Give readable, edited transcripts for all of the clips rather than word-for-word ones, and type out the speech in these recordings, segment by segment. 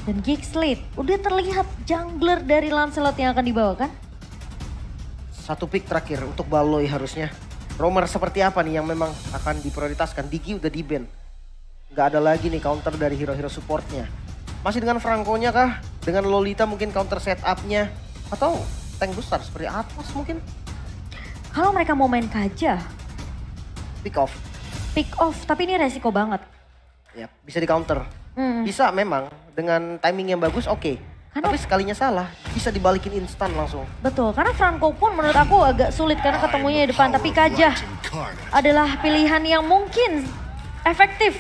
Dan Gigslade udah terlihat jungler dari Lancelot yang akan dibawakan. Satu pick terakhir untuk Baloi harusnya. Roamer seperti apa nih yang memang akan diprioritaskan? Digi udah di-ban. Nggak ada lagi nih counter dari hero-hero supportnya. Masih dengan Franco-nya kah? Dengan Lolita mungkin counter setup-nya? Atau tank besar seperti Atlas mungkin? Kalau mereka mau main Kaja, Pick off. pick off, tapi ini resiko banget. Ya, bisa di counter. Bisa memang dengan timing yang bagus oke. Tapi sekalinya salah bisa dibalikin instan langsung. Betul, karena Franco pun menurut aku agak sulit karena ketemunya di depan. Tapi Kaja adalah pilihan yang mungkin efektif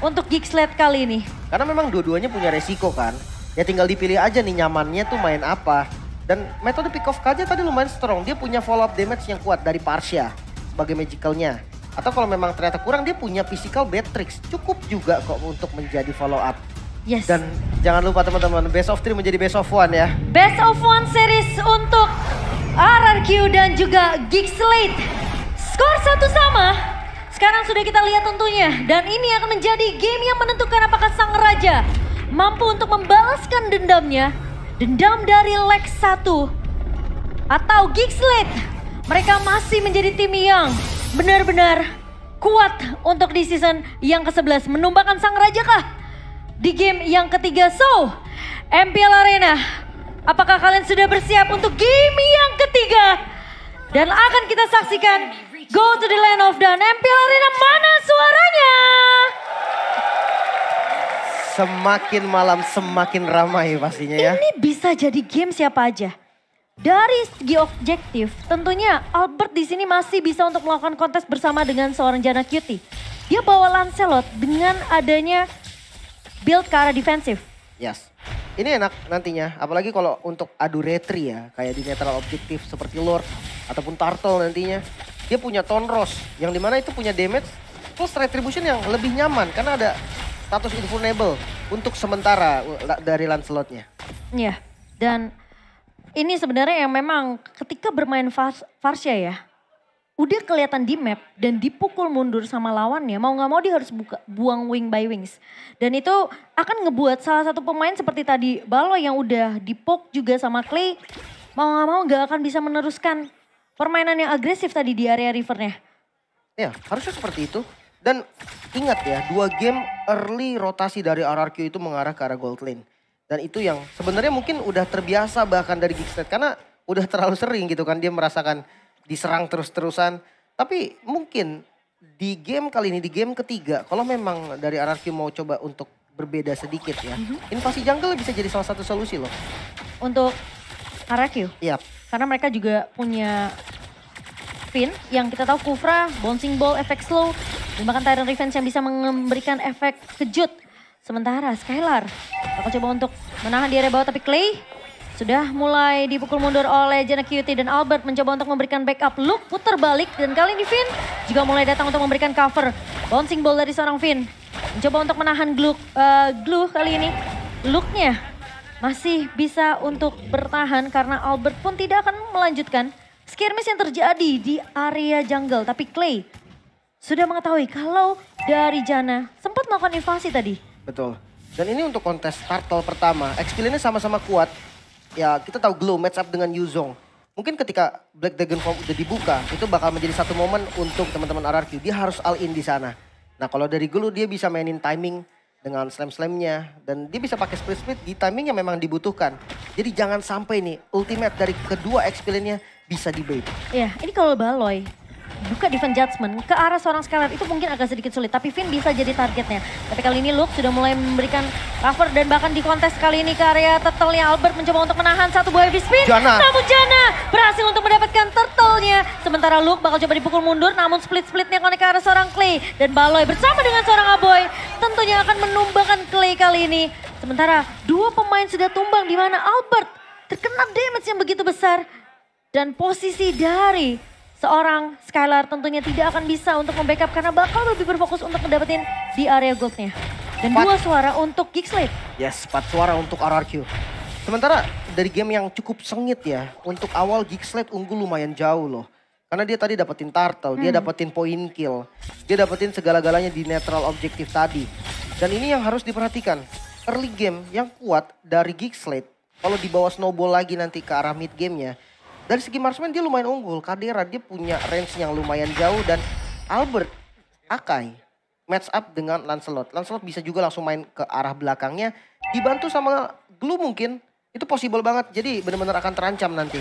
untuk Gigslade kali ini. Karena memang dua-duanya punya resiko kan. Ya tinggal dipilih aja nih nyamannya tuh main apa. Dan metode pick off Kaja tadi lumayan strong. Dia punya follow up damage yang kuat dari Parsia sebagai magicalnya. Atau kalau memang ternyata kurang dia punya physical Beatrix. Cukup juga kok untuk menjadi follow up. Yes. Dan jangan lupa teman-teman, best of 3 menjadi best of 1 ya. Best of 1 series untuk RRQ dan juga Gigslade. Skor 1 sama. Sekarang sudah kita lihat tentunya. Dan ini akan menjadi game yang menentukan apakah sang raja mampu untuk membalaskan dendamnya. Dendam dari Lex 1. Atau Gigslade. Mereka masih menjadi tim yang benar-benar kuat untuk di season yang ke-11. Menumbangkan sang raja kah? Di game yang ketiga. So, MPL Arena, apakah kalian sudah bersiap untuk game yang ketiga? Dan akan kita saksikan Go to the Land of Dawn. MPL Arena, mana suaranya? Semakin malam semakin ramai pastinya ya. Ini bisa jadi game siapa aja. Dari segi objektif, tentunya Albert di sini masih bisa untuk melakukan kontes bersama dengan seorang Janna Cutie. Dia bawa Lancelot dengan adanya build ke arah defensif. Yes. Ini enak nantinya, apalagi kalau untuk adu retri ya, kayak di netral objektif seperti Lord ataupun Turtle nantinya. Dia punya Tonros, yang dimana itu punya damage plus retribution yang lebih nyaman karena ada status invulnerable untuk sementara dari Lancelotnya. Iya, dan ini sebenarnya yang memang ketika bermain Farsha ya, udah kelihatan di map dan dipukul mundur sama lawannya, mau gak mau dia harus buang wing by wings. Dan itu akan ngebuat salah satu pemain seperti tadi Balo yang udah dipoke juga sama Clay, mau gak mau gak akan bisa meneruskan permainan yang agresif tadi di area rivernya. Ya, harusnya seperti itu. Dan ingat ya, 2 game early rotasi dari RRQ itu mengarah ke arah gold lane. Dan itu yang sebenarnya mungkin udah terbiasa bahkan dari Gigslade karena udah terlalu sering gitu kan dia merasakan diserang terus-terusan. Tapi mungkin di game kali ini, di game ketiga, kalau memang dari RRQ mau coba untuk berbeda sedikit ya. Invasi jungle bisa jadi salah satu solusi loh. Untuk RRQ? Iya. Karena mereka juga punya Finn yang kita tahu Kufra, bouncing ball, efek slow. Dan bahkan Tyrant Revenge yang bisa memberikan efek kejut. Sementara Skylar akan coba untuk menahan di area bawah tapi Clay sudah mulai dipukul mundur oleh Janna Cutie dan Albert mencoba untuk memberikan backup. Luke putar balik dan kali ini Finn juga mulai datang untuk memberikan cover. Bouncing ball dari seorang Finn. Mencoba untuk menahan Glue kali ini. Luke-nya masih bisa untuk bertahan karena Albert pun tidak akan melanjutkan skirmish yang terjadi di area jungle. Tapi Clay sudah mengetahui kalau dari Janna sempat melakukan invasi tadi. Betul. Dan ini untuk kontes Turtle pertama. XP-nya sama-sama kuat. Ya kita tahu Glow match up dengan Yuzong. Mungkin ketika Black Dragon Form udah dibuka, itu bakal menjadi satu momen untuk teman-teman RRQ. Dia harus all in di sana. Nah kalau dari Glow dia bisa mainin timing dengan slam-slamnya. Dan dia bisa pakai split-split di timing yang memang dibutuhkan. Jadi jangan sampai nih ultimate dari kedua XP-nya bisa dibait. Ya ini kalau Baloy buka defense judgment ke arah seorang Skylar itu mungkin agak sedikit sulit. Tapi Finn bisa jadi targetnya. Tapi kali ini Luke sudah mulai memberikan cover dan bahkan di kontes kali ini ke area turtle-nya Albert mencoba untuk menahan satu buah heavy spin. Janna. Namun Janna berhasil untuk mendapatkan turtle-nya. Sementara Luke bakal coba dipukul mundur namun split-splitnya konek ke arah seorang Clay. Dan Baloy bersama dengan seorang Aboy tentunya akan menumbangkan Clay kali ini. Sementara 2 pemain sudah tumbang di mana Albert terkena damage yang begitu besar. Dan posisi dari seorang Skylar tentunya tidak akan bisa untuk membackup karena bakal lebih berfokus untuk mendapatkan di area goldnya. Dan 2 suara untuk Gigslade. Yes, 4 suara untuk RRQ. Sementara dari game yang cukup sengit ya, untuk awal Gigslade unggul lumayan jauh loh. Karena dia tadi dapetin turtle, dia dapetin point kill, dia dapetin segala-galanya di netral objektif tadi. Dan ini yang harus diperhatikan. early game yang kuat dari Geekslate. Kalau dibawa snowball lagi nanti ke arah mid gamenya. Dari segi marksman dia lumayan unggul. Kadera dia punya range yang lumayan jauh. Dan Albert, Akai match up dengan Lancelot. Lancelot bisa juga langsung main ke arah belakangnya. Dibantu sama Glue mungkin. Itu possible banget. Jadi benar-benar akan terancam nanti.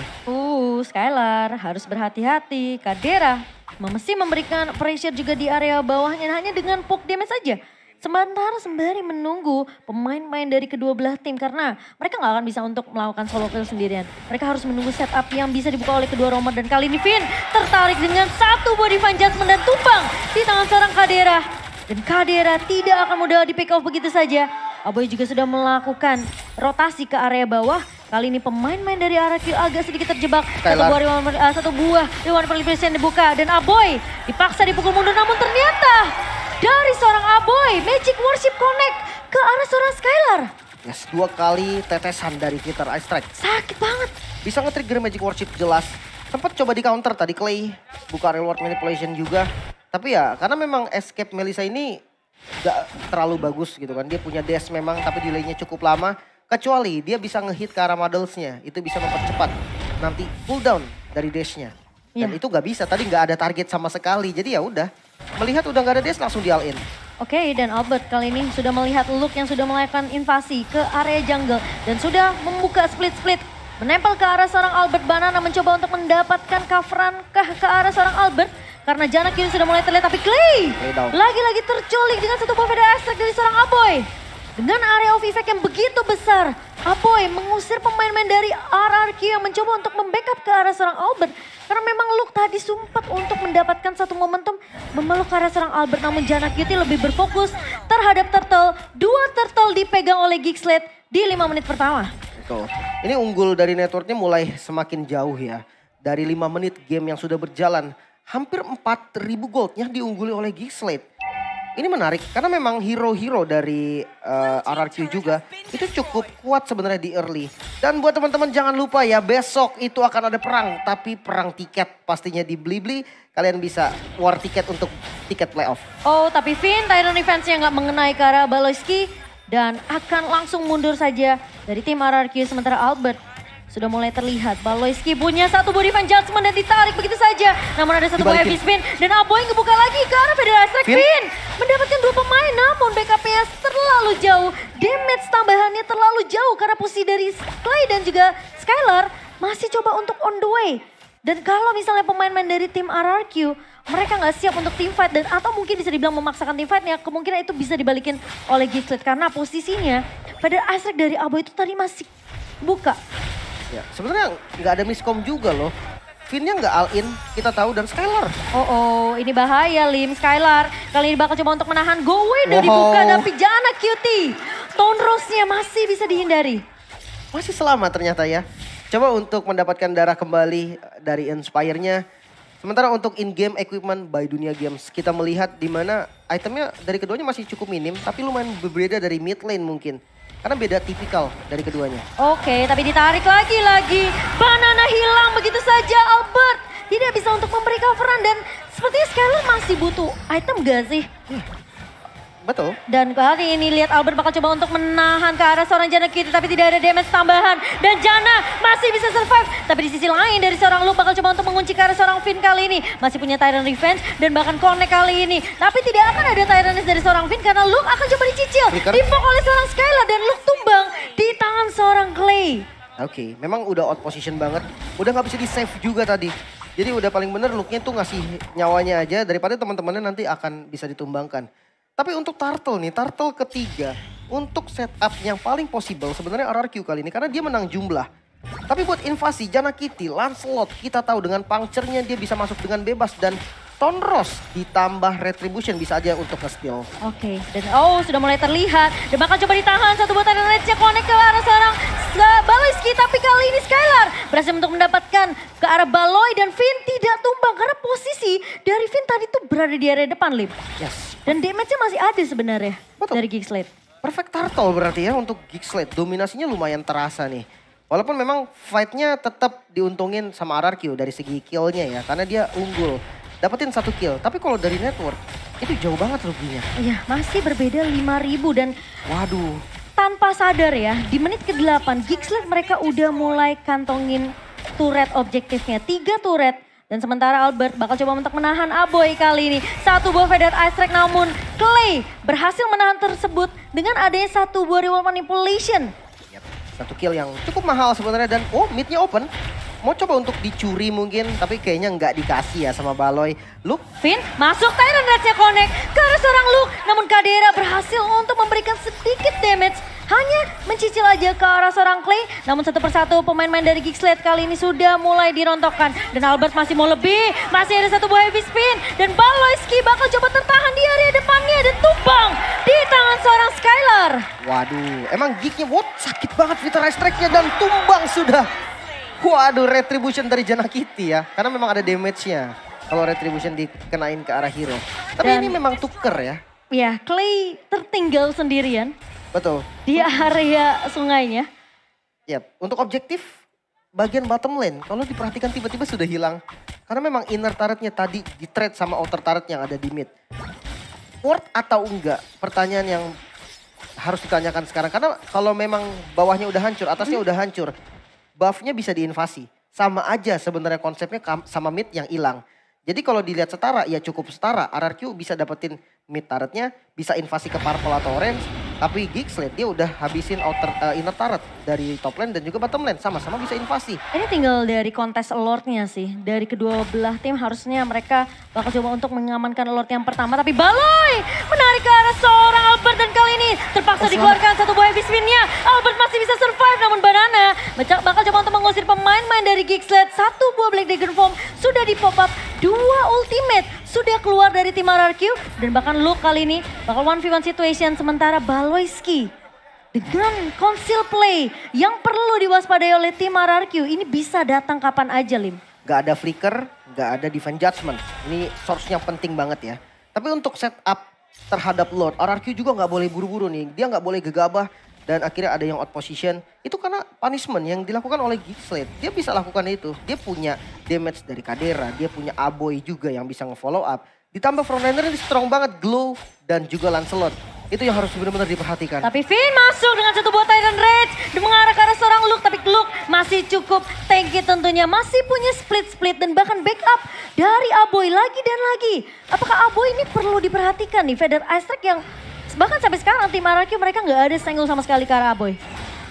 Skylar harus berhati-hati. Kadera mesti memberikan pressure juga di area bawahnya hanya dengan poke damage saja. Sementara sembari menunggu pemain-pemain dari kedua belah tim karena mereka nggak akan bisa untuk melakukan solo kill sendirian. Mereka harus menunggu setup yang bisa dibuka oleh kedua romer dan kali ini Finn tertarik dengan satu body fan judgment dan tumbang di tangan seorang Kadera. Dan Kadera tidak akan mudah di pick off begitu saja. Aboy juga sudah melakukan rotasi ke area bawah. Kali ini pemain-pemain dari RRQ agak sedikit terjebak. Satu buah Rewan Proliferation dibuka dan Aboy dipaksa dipukul mundur namun ternyata dari seorang Aboy Magic Worship Connect ke arah seorang Skylar. Yes, 2 kali tetesan dari Twitter Ice Strike. Sakit banget. Bisa nge-trigger Magic Worship jelas. Sempat coba di counter tadi Clay. Buka reward manipulation juga. Tapi ya karena memang escape Melissa ini gak terlalu bagus gitu kan. Dia punya dash memang tapi delaynya cukup lama. Kecuali dia bisa ngehit ke arah modelsnya. Itu bisa mempercepat nanti cooldown dari dashnya. Dan itu gak bisa. Tadi gak ada target sama sekali. Jadi ya udah. Melihat udah gak ada dash langsung di all in. Oke, dan Albert kali ini sudah melihat Luke yang sudah melakukan invasi ke area jungle. Dan sudah membuka split-split. Menempel ke arah seorang Albert. Banana mencoba untuk mendapatkan coveran ke arah seorang Albert. Karena Jana kini sudah mulai terlihat. Tapi Clay lagi-lagi terculik dengan satu buah Feather Aspect dari seorang Aboy. Dengan area of effect yang begitu besar. Aboy mengusir pemain-pemain dari RRQ yang mencoba untuk membackup ke arah seorang Albert. Karena memang Luke tadi sempat untuk mendapatkan satu momentum memeluk ke arah seorang Albert. Namun Jana Cutie lebih berfokus terhadap Turtle. 2 Turtle dipegang oleh Geekslate di 5 menit pertama. Betul. Ini unggul dari networknya mulai semakin jauh ya. Dari 5 menit game yang sudah berjalan. Hampir 4.000 goldnya diungguli oleh Geekslate. Ini menarik karena memang hero-hero dari RRQ juga itu cukup kuat sebenarnya di early. Dan buat teman-teman jangan lupa ya besok itu akan ada perang. Tapi perang tiket pastinya di Blibli. Kalian bisa war tiket untuk tiket playoff. Oh tapi Finn Tyrant Defense-nya nggak mengenai ke arah Baloyski. Dan akan langsung mundur saja dari tim RRQ sementara Albert. Sudah mulai terlihat Baloyski punya satu body fan judgment dan ditarik begitu saja. Namun ada satu buah heavy spin dan Aboy ngebuka lagi ke arah Feather Aspect. Finn mendapatkan 2 pemain namun backupnya terlalu jauh. Damage tambahannya terlalu jauh karena posisi dari Clay dan juga Skylar masih coba untuk on the way. Dan kalau misalnya pemain-pemain dari tim RRQ mereka nggak siap untuk team fight dan atau mungkin bisa dibilang memaksakan team fightnya, kemungkinan itu bisa dibalikin oleh Geekslate karena posisinya Feather Aspect dari Aboy itu tadi masih buka. Ya, sebenarnya nggak ada miskom juga loh. Finn-nya nggak all in, kita tahu, dan Skylar. Oh, ini bahaya Lim. Skylar kali ini bakal coba untuk menahan go away dari buka tapi Jana Cutie. Tone Rose-nya masih bisa dihindari. Masih selamat ternyata ya. Coba untuk mendapatkan darah kembali dari Inspire-nya. Sementara untuk in-game equipment by Dunia Games, kita melihat di mana itemnya dari keduanya masih cukup minim, tapi lumayan berbeda dari mid lane mungkin. Karena beda tipikal dari keduanya. Oke, tapi ditarik lagi. Banana hilang begitu saja. Albert tidak bisa untuk memberi coveran dan sepertinya Skylar masih butuh item gak sih? Betul. Dan kali ini lihat Albert bakal coba untuk menahan ke arah seorang Jana Cutie tapi tidak ada damage tambahan. Dan Jana masih bisa survive. Tapi di sisi lain dari seorang Luke bakal coba untuk mengunci ke arah seorang Finn kali ini. Masih punya Tyrant Revenge dan bahkan connect kali ini. Tapi tidak akan ada Tyrant dari seorang Finn karena Luke akan coba dicicil. Dipok oleh seorang Skylar dan Luke tumbang di tangan seorang Clay. Oke, memang udah out position banget. Udah gak bisa di save juga tadi. Jadi udah paling bener Luke-nya tuh ngasih nyawanya aja daripada teman-temannya nanti akan bisa ditumbangkan. Tapi untuk Turtle nih, Turtle ketiga untuk setup yang paling possible sebenarnya RRQ kali ini karena dia menang jumlah. Tapi buat invasi Jana Cutie, Lancelot kita tahu dengan puncture-nya dia bisa masuk dengan bebas dan Tone Rose ditambah Retribution bisa aja untuk nge-steal. Oke, dan sudah mulai terlihat dan bakal coba ditahan satu buatan Rage-nya connect ke arah seorang Baloyski tapi kali ini Skylar berhasil untuk mendapatkan ke arah Baloy dan Finn tidak tumbang karena posisi dari Finn tadi tuh berada di area depan Lip. Yes. Dan damage-nya masih ada sebenarnya. Betul. Dari Geekslate. Perfect Turtle berarti ya untuk Geekslate. Dominasinya lumayan terasa nih. Walaupun memang fight-nya tetap diuntungin sama RRQ dari segi kill-nya ya. Karena dia unggul. Dapetin 1 kill. Tapi kalau dari network itu jauh banget ruginya. Iya masih berbeda 5.000 dan... Waduh. tanpa sadar ya, di menit ke-8 Geeksled mereka udah mulai kantongin turret objektifnya. 3 turret. Dan sementara Albert bakal coba untuk menahan Aboy kali ini. Satu buah Faded Ice Strike namun Clay berhasil menahan tersebut dengan adanya satu buah Reward Manipulation. Yap, satu kill yang cukup mahal sebenarnya dan midnya open. Mau coba untuk dicuri mungkin, tapi kayaknya nggak dikasih ya sama Baloy. Luke. Finn masuk, Tyrant Rage-nya connect ke arah seorang Luke. Namun Kadera berhasil untuk memberikan sedikit damage. Hanya mencicil aja ke arah seorang Clay. Namun satu persatu pemain-pemain dari Geeksled kali ini sudah mulai dirontokkan. Dan Albert masih mau lebih. Masih ada satu buah heavy spin. Dan Baloyski bakal coba tertahan di area depannya. Dan tumbang di tangan seorang Skylar. Waduh, emang Geeknya sakit banget Vita Ice Strike-nya dan tumbang sudah. Waduh, Retribution dari Janakity ya. Karena memang ada damage-nya. Kalau Retribution dikenain ke arah hero. Tapi Dan ini memang tuker ya. ya, Clay tertinggal sendirian Betul. di area sungainya. Yap, untuk objektif bagian bottom lane. Kalau diperhatikan tiba-tiba sudah hilang. Karena memang inner turret-nya tadi di-trade sama outer turret yang ada di mid. Worth atau enggak? Pertanyaan yang harus ditanyakan sekarang. Karena kalau memang bawahnya udah hancur, atasnya udah hancur. Buff-nya bisa diinvasi. Sama aja sebenarnya konsepnya sama mid yang hilang. Jadi kalau dilihat setara, ya cukup setara. RRQ bisa dapetin mid turret-nya, bisa invasi ke purple atau orange. Tapi Geeksled dia udah habisin inner turret dari top lane dan juga bottom lane. Sama-sama bisa invasi. Ini tinggal dari kontes Lord-nya sih. Dari kedua belah tim harusnya mereka bakal coba untuk mengamankan Lord yang pertama. Tapi Baloy menarik ke arah seorang Albert dan kali ini terpaksa dikeluarkan satu buah heavy spin-nya. Albert masih bisa survive namun Banana bakal coba untuk mengusir pemain-pemain dari Geeksled. Satu buah Black Dragon Form sudah di pop up. 2 ultimate sudah keluar dari tim RRQ. Dan bahkan Luke kali ini bakal 1v1 situation sementara Baloyski dengan conceal play yang perlu diwaspadai oleh tim RRQ. Ini bisa datang kapan aja, Lim. Gak ada flicker, gak ada divine judgment. Ini source-nya penting banget ya. Tapi untuk setup terhadap Lord, RRQ juga gak boleh buru-buru nih. Dia gak boleh gegabah dan akhirnya ada yang out position. Itu karena punishment yang dilakukan oleh Geeksled. Dia bisa lakukan itu. Dia punya damage dari Kadera, dia punya Aboy juga yang bisa nge-follow up. Ditambah frontliner ini strong banget, Glow dan juga Lancelot. Itu yang harus benar-benar diperhatikan. Tapi Finn masuk dengan satu buah Tyrant Rage dan mengarah ke arah seorang Luke. Tapi Luke masih cukup tanky tentunya. Masih punya split-split dan bahkan backup dari Aboy lagi dan lagi. Apakah Aboy ini perlu diperhatikan nih? Faded Ice Strike yang bahkan sampai sekarang tim RRQ mereka nggak ada senggol sama sekali ke arah Aboy.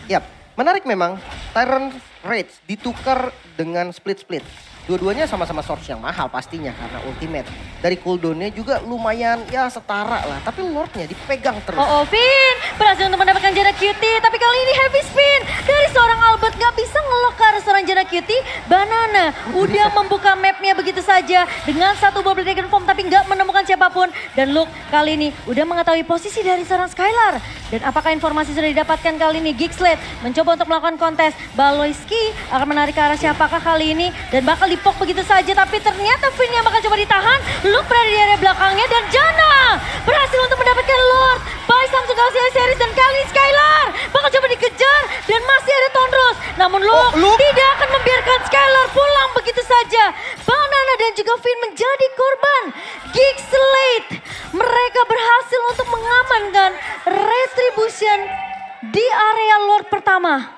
Yap, menarik memang. Tyrant Rage ditukar dengan split-split. Dua-duanya sama-sama source yang mahal pastinya karena ultimate. Dari cooldown-nya juga lumayan ya setara lah. Tapi Lord-nya dipegang terus. Finn berhasil untuk mendapatkan Jana Cutie. Tapi kali ini heavy spin dari seorang Albert gak bisa ngelok ke arah seorang Jana Cutie. Banana udah membuka mapnya begitu saja dengan satu bubble dragon form tapi gak menemukan siapapun. Dan Luke kali ini udah mengetahui posisi dari seorang Skylar. Dan apakah informasi sudah didapatkan kali ini? Geeksled mencoba untuk melakukan kontes. Baloyski akan menarik ke arah siapakah kali ini. Dan bakal dipok begitu saja. Tapi ternyata Finn yang bakal coba ditahan. Luke berada di area belakangnya dan Jana berhasil untuk mendapatkan Lord. By Samsung Galaxy Series dan kali Skylar bakal coba dikejar. Dan masih ada Tonros. Namun Luke tidak akan membiarkan Skylar pulang begitu saja. Banana dan juga Finn menjadi korban. Geeksled mereka berhasil untuk mengamankan Retribution di area Lord pertama.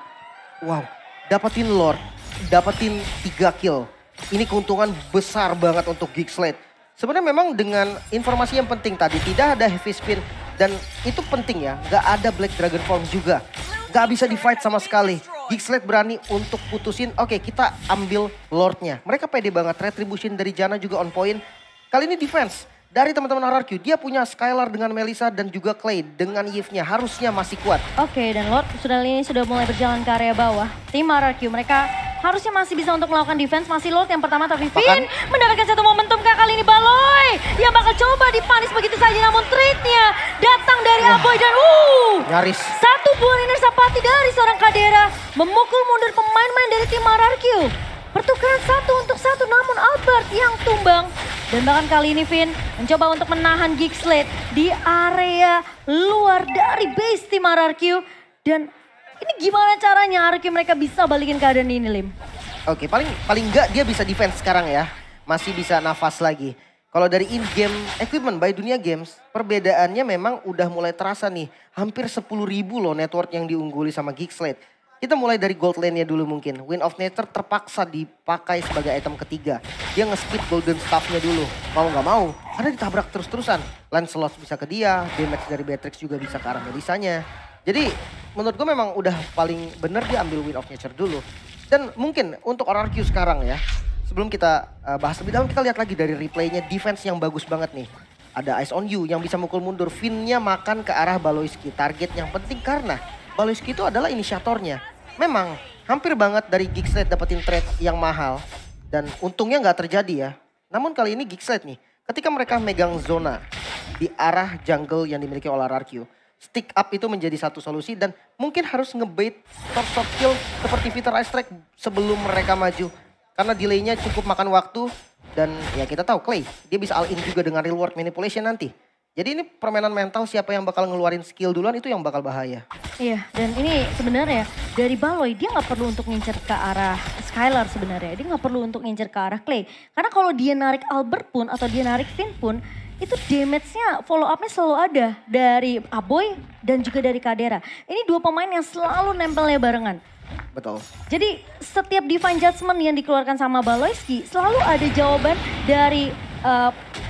Wow, dapetin Lord, dapetin 3 kill. Ini keuntungan besar banget untuk Geeksled. Sebenarnya memang dengan informasi yang penting tadi, tidak ada heavy spin. Dan itu penting ya, gak ada Black Dragon Form juga. Gak bisa di fight sama sekali. Geeksled berani untuk putusin, oke, kita ambil Lordnya. Mereka pede banget, Retribution dari Jana juga on point. Kali ini defense dari teman-teman RRQ. Dia punya Skylar dengan Melissa dan juga Clay dengan Yves-nya. Harusnya masih kuat. Oke, dan Lord sudah mulai berjalan ke area bawah. Tim RRQ mereka harusnya masih bisa untuk melakukan defense. Masih Lord yang pertama tapi Finn mendapatkan satu momentum kali ini Baloy. Yang bakal coba dipanis begitu saja namun trade-nya datang dari Aboy dan nyaris. Satu buah Inner Sapati dari seorang Kadera memukul mundur pemain-pemain dari tim RRQ. Pertukaran 1-1 namun Albert yang tumbang. Dan bahkan kali ini Finn mencoba untuk menahan Geeksled di area luar dari base tim RRQ. Dan ini gimana caranya RRQ mereka bisa balikin keadaan ini, Lim? Oke, paling enggak dia bisa defense sekarang ya. Masih bisa nafas lagi. Kalau dari in-game equipment by Dunia Games, perbedaannya memang udah mulai terasa nih. Hampir 10.000 loh network yang diungguli sama Geekslate. Kita mulai dari gold lane-nya dulu mungkin. Wind of Nature terpaksa dipakai sebagai item ketiga. Dia nge-skip golden staff-nya dulu. Mau gak mau, karena ditabrak terus-terusan. Lancelot bisa ke dia, damage dari Beatrix juga bisa ke arah Melisanya. Jadi menurut gue memang udah paling bener dia ambil Wind of Nature dulu. Dan mungkin untuk RRQ sekarang ya. Sebelum kita bahas lebih dalam, kita lihat lagi dari replaynya defense yang bagus banget nih. Ada Eyes on You yang bisa mukul mundur. Finn-nya makan ke arah Baloyski. Target yang penting karena Baloyski itu adalah inisiatornya. Memang hampir banget dari Geekslate dapetin trade yang mahal. Dan untungnya nggak terjadi ya. Namun kali ini Geekslate nih, ketika mereka megang zona di arah jungle yang dimiliki oleh RRQ. Stick up itu menjadi satu solusi dan mungkin harus ngebait top kill seperti Vitor Ice Strike sebelum mereka maju. Karena delaynya cukup makan waktu dan ya kita tahu Clay dia bisa all in juga dengan reward manipulation nanti. Jadi ini permainan mental siapa yang bakal ngeluarin skill duluan itu yang bakal bahaya. Iya dan ini sebenarnya dari Baloy dia nggak perlu untuk ngincer ke arah Skylar sebenarnya. Dia nggak perlu untuk ngincer ke arah Clay. Karena kalau dia narik Albert pun atau dia narik Finn pun itu damage-nya follow up-nya selalu ada dari Aboy dan juga dari Kadera. Ini dua pemain yang selalu nempelnya barengan. Betul. Jadi setiap divine judgment yang dikeluarkan sama Baloyski selalu ada jawaban dari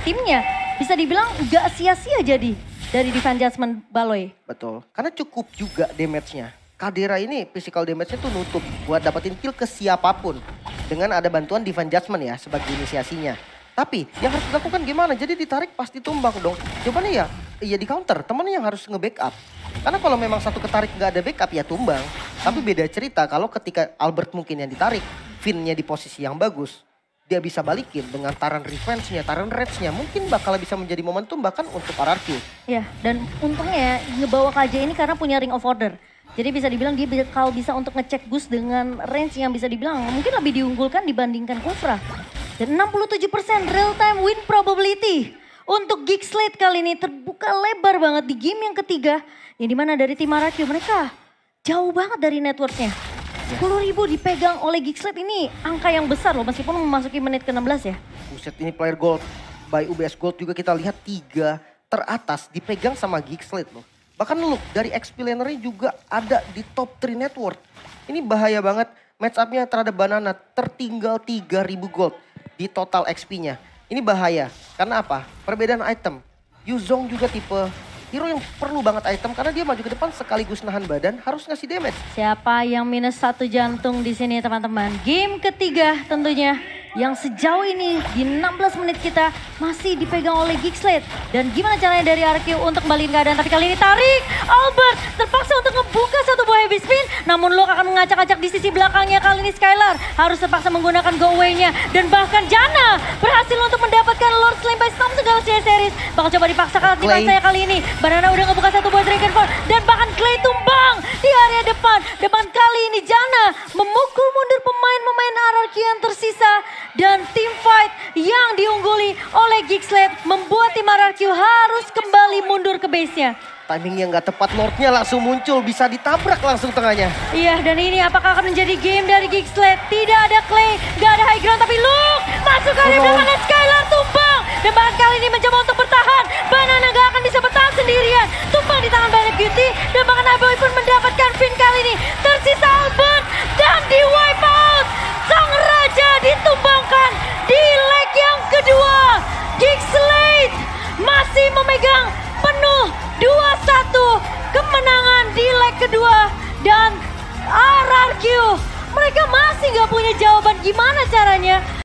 timnya. Bisa dibilang gak sia-sia jadi dari divine judgment Baloy. Betul. Karena cukup juga damage-nya. Kadera ini physical damage-nya tuh nutup buat dapetin kill ke siapapun. Dengan ada bantuan divine judgment ya sebagai inisiasinya. Tapi yang harus dilakukan gimana? Jadi ditarik pasti tumbang dong. Jawabannya ya di counter. Temennya yang harus nge-backup. Karena kalau memang satu ketarik gak ada backup ya tumbang. Tapi beda cerita kalau ketika Albert mungkin yang ditarik. Finn-nya di posisi yang bagus. Dia bisa balikin dengan taran revenge-nya, taran rage-nya. Mungkin bakal bisa menjadi momentum bahkan untuk RRQ. Ya dan untungnya ngebawa KJ ini karena punya Ring of Order. Jadi bisa dibilang dia bakal bisa untuk ngecek boost dengan range yang bisa dibilang mungkin lebih diunggulkan dibandingkan Kufra. Dan 67% real time win probability untuk Geekslate kali ini terbuka lebar banget di game yang ketiga. Yang dimana dari tim RRQ mereka jauh banget dari networknya. 10.000 dipegang oleh Geekslate ini angka yang besar loh meskipun memasuki menit ke-16 ya. Buset ini player gold by UBS Gold juga kita lihat 3 teratas dipegang sama Geekslate loh. Bahkan look dari XP laner-nya juga ada di top 3 network. Ini bahaya banget match up-nya terhadap Banana tertinggal 3.000 gold di total XP-nya. Ini bahaya karena apa? Perbedaan item. Yuzong juga tipe hero yang perlu banget item karena dia maju ke depan sekaligus nahan badan harus ngasih damage. Siapa yang minus 1 jantung di sini teman-teman? Game ketiga tentunya yang sejauh ini di 16 menit kita masih dipegang oleh Geekslate. Dan gimana caranya dari RQ untuk kembaliin keadaan, tapi kali ini tarik Albert terpaksa untuk ngebuka satu buah heavy spin. Namun Lok akan mengacak-acak di sisi belakangnya, kali ini Skylar harus terpaksa menggunakan go away-nya. Dan bahkan Jana berhasil untuk mendapatkan Lord Slain by Storm segala series. Bakal coba dipaksakan di saya kali ini. Banana udah ngebuka satu buah Dragonfall dan bahkan Clay tumbang di area depan. Depan kali ini Jana memukul mundur pemain-pemain RRQ yang tersisa. Dan team fight yang diungguli oleh Geekslate membuat tim RRQ harus kembali mundur ke base-nya. Timing yang gak tepat, Lordnya langsung muncul, bisa ditabrak langsung tengahnya. Iya, dan ini apakah akan menjadi game dari Geekslate? Tidak ada Clay, gak ada high ground, tapi Luke masuk ke area belakang dan Skylar tumbang. Dan bahkan kali ini mencoba untuk bertahan. Banana gak akan bisa bertahan sendirian. Tumbang di tangan Banana Beauty. Dan bahkan Aboy pun mendapatkan Finn kali ini. Tersisa Albert dan di wipe out. Sang Raja ditumbangkan di leg yang kedua. Geekslate masih memegang penuh 2-1 kemenangan di leg kedua. Dan RRQ mereka masih gak punya jawaban gimana caranya